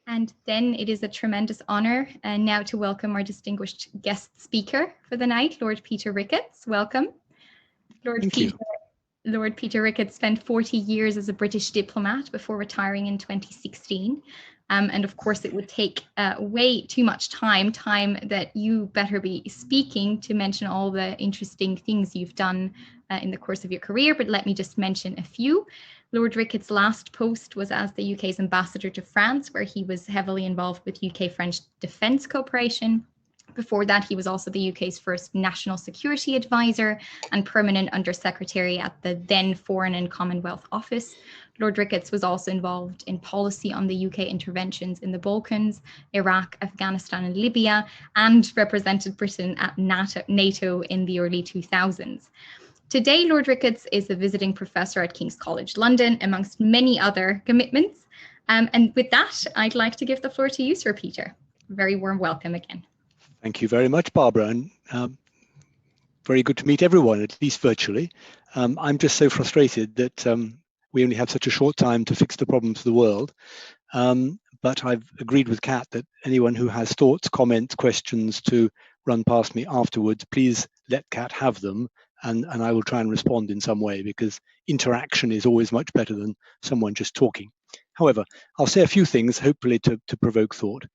And then it is a tremendous honour now to welcome our distinguished guest speaker for the night, Lord Peter Ricketts. Welcome. Thank you. Lord Peter Ricketts spent 40 years as a British diplomat before retiring in 2016. And of course, it would take way too much time that you better be speaking to mention all the interesting things you've done in the course of your career. But let me just mention a few. Lord Ricketts' last post was as the UK's ambassador to France, where he was heavily involved with UK-French defence cooperation. Before that, he was also the UK's first national security advisor and permanent undersecretary at the then Foreign and Commonwealth Office. Lord Ricketts was also involved in policy on the UK interventions in the Balkans, Iraq, Afghanistan, and Libya, and represented Britain at NATO in the early 2000s. Today, Lord Ricketts is a visiting professor at King's College London, amongst many other commitments. And with that, I'd like to give the floor to you, Sir Peter. Very warm welcome again. Thank you very much, Barbara, and very good to meet everyone, at least virtually. I'm just so frustrated that we only have such a short time to fix the problems of the world. But I've agreed with Kat that anyone who has thoughts, comments, questions to run past me afterwards, please let Kat have them, and I will try and respond in some way, because interaction is always much better than someone just talking. However, I'll say a few things, hopefully to provoke thought.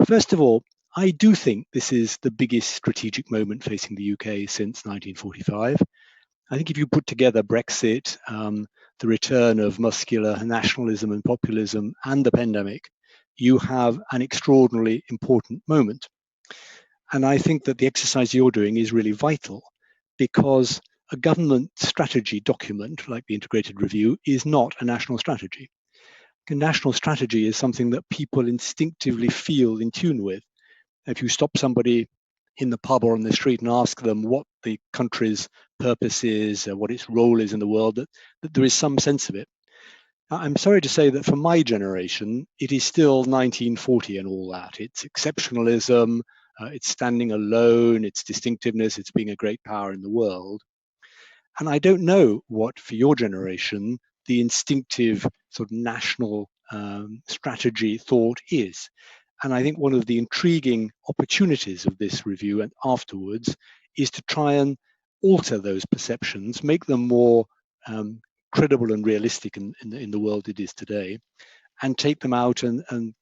First of all, I do think this is the biggest strategic moment facing the UK since 1945. I think if you put together Brexit, the return of muscular nationalism and populism, and the pandemic, you have an extraordinarily important moment. And I think that the exercise you're doing is really vital, because a government strategy document like the Integrated Review is not a national strategy. A national strategy is something that people instinctively feel in tune with. If you stop somebody in the pub or on the street and ask them what the country's purpose is, what its role is in the world, that there is some sense of it. I'm sorry to say that for my generation, it is still 1940 and all that. It's exceptionalism, it's standing alone, it's distinctiveness, it's being a great power in the world. And I don't know what, for your generation, the instinctive sort of national strategy thought is. And I think one of the intriguing opportunities of this review and afterwards is to try and alter those perceptions, make them more credible and realistic in the world it is today, and take them out and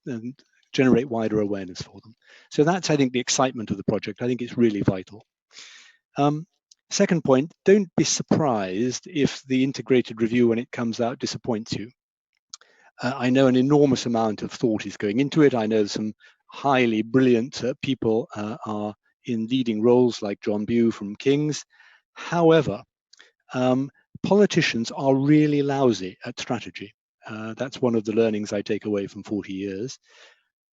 generate wider awareness for them. So that's, I think, the excitement of the project. I think it's really vital. Second point, don't be surprised if the integrated review, when it comes out, disappoints you. I know an enormous amount of thought is going into it. I know some highly brilliant people are in leading roles, like John Bew from King's. However, politicians are really lousy at strategy. That's one of the learnings I take away from 40 years.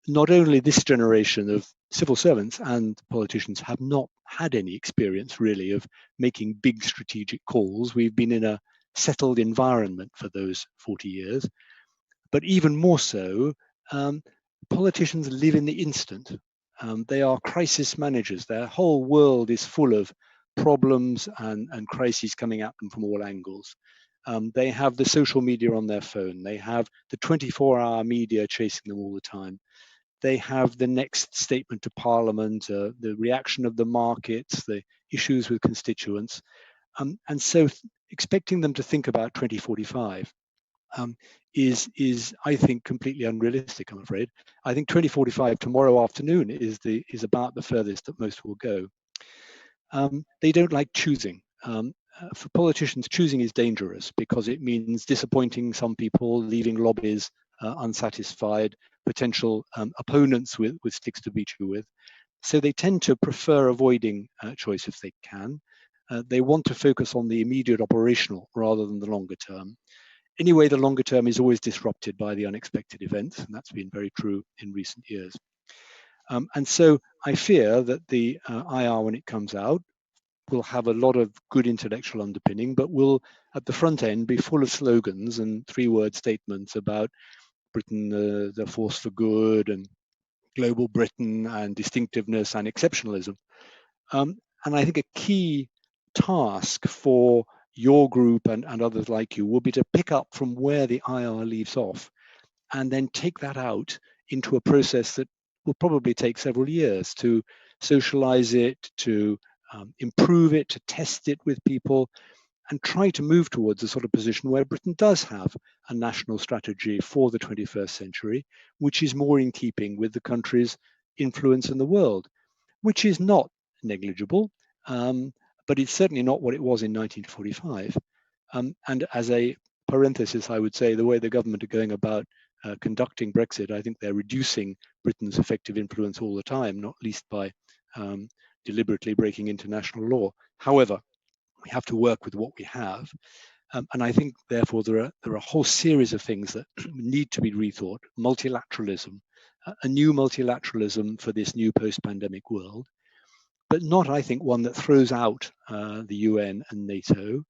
Not only this generation of civil servants and politicians have not had any experience really of making big strategic calls. We've been in a settled environment for those 40 years. But even more so, politicians live in the instant. They are crisis managers. Their whole world is full of problems and crises coming at them from all angles. They have the social media on their phone. They have the 24-hour media chasing them all the time. They have the next statement to Parliament, the reaction of the markets, the issues with constituents. And so expecting them to think about 2045 is I think completely unrealistic, I'm afraid. I think 2045 tomorrow afternoon is about the furthest that most will go. They don't like choosing. For politicians, choosing is dangerous because it means disappointing some people, leaving lobbies unsatisfied, potential opponents with sticks to beat you with. So they tend to prefer avoiding choice if they can. They want to focus on the immediate operational rather than the longer term. Anyway, the longer term is always disrupted by the unexpected events, and that's been very true in recent years. And so I fear that the IR, when it comes out, will have a lot of good intellectual underpinning, but will, at the front end, be full of slogans and three-word statements about Britain, the force for good, and global Britain, and distinctiveness and exceptionalism. And I think a key task for your group and others like you will be to pick up from where the IR leaves off and then take that out into a process that will probably take several years to socialize it, to improve it, to test it with people, and try to move towards a sort of position where Britain does have a national strategy for the 21st century, which is more in keeping with the country's influence in the world, which is not negligible, but it's certainly not what it was in 1945. And as a parenthesis, I would say the way the government are going about conducting Brexit, I think they're reducing Britain's effective influence all the time, not least by deliberately breaking international law. However, we have to work with what we have. And I think, therefore, there are a whole series of things that need to be rethought. Multilateralism, a new multilateralism for this new post-pandemic world, but not, I think, one that throws out the UN and NATO,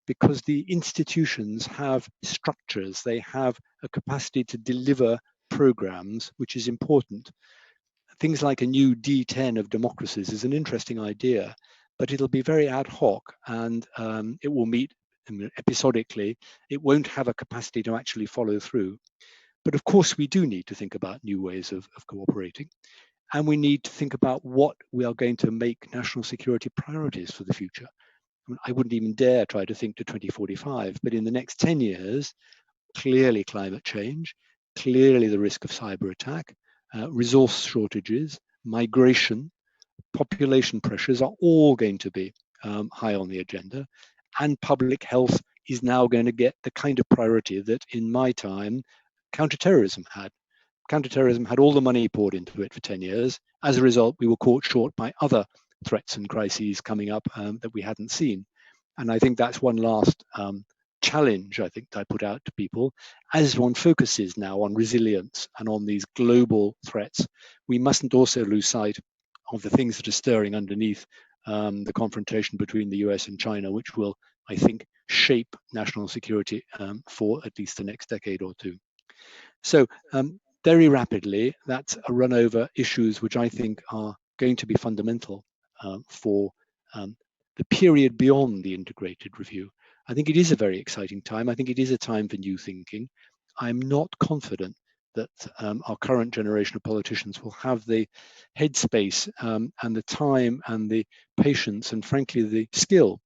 because the institutions have structures, they have a capacity to deliver programs, which is important. Things like a new D10 of democracies is an interesting idea, but it'll be very ad hoc, and it will meet episodically. It won't have a capacity to actually follow through. But of course, we do need to think about new ways of cooperating. And we need to think about what we are going to make national security priorities for the future. I wouldn't even dare try to think to 2045, but in the next 10 years, clearly climate change, clearly the risk of cyber attack, resource shortages, migration, population pressures are all going to be high on the agenda. And public health is now going to get the kind of priority that in my time, counterterrorism had. Counterterrorism had all the money poured into it for 10 years. As a result, we were caught short by other threats and crises coming up that we hadn't seen. And I think that's one last challenge, I think, I put out to people. As one focuses now on resilience and on these global threats, we mustn't also lose sight of the things that are stirring underneath the confrontation between the US and China, which will, I think, shape national security for at least the next decade or two. So very rapidly, that's a run over issues which I think are going to be fundamental for the period beyond the integrated review. I think it is a very exciting time. I think it is a time for new thinking. I'm not confident that our current generation of politicians will have the headspace and the time and the patience and frankly the skill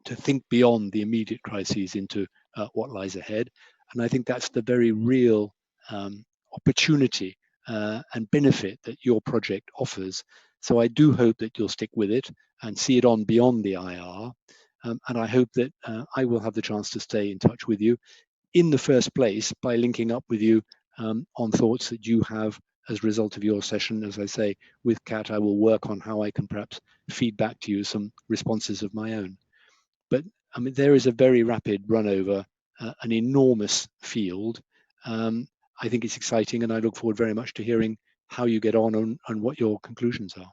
to think beyond the immediate crises into what lies ahead. And I think that's the very real opportunity and benefit that your project offers. So I do hope that you'll stick with it and see it on beyond the IR. And I hope that I will have the chance to stay in touch with you in the first place by linking up with you on thoughts that you have as a result of your session. As I say, with Kat, I will work on how I can perhaps feed back to you some responses of my own. But I mean, there is a very rapid run over an enormous field. I think it's exciting, and I look forward very much to hearing how you get on and what your conclusions are.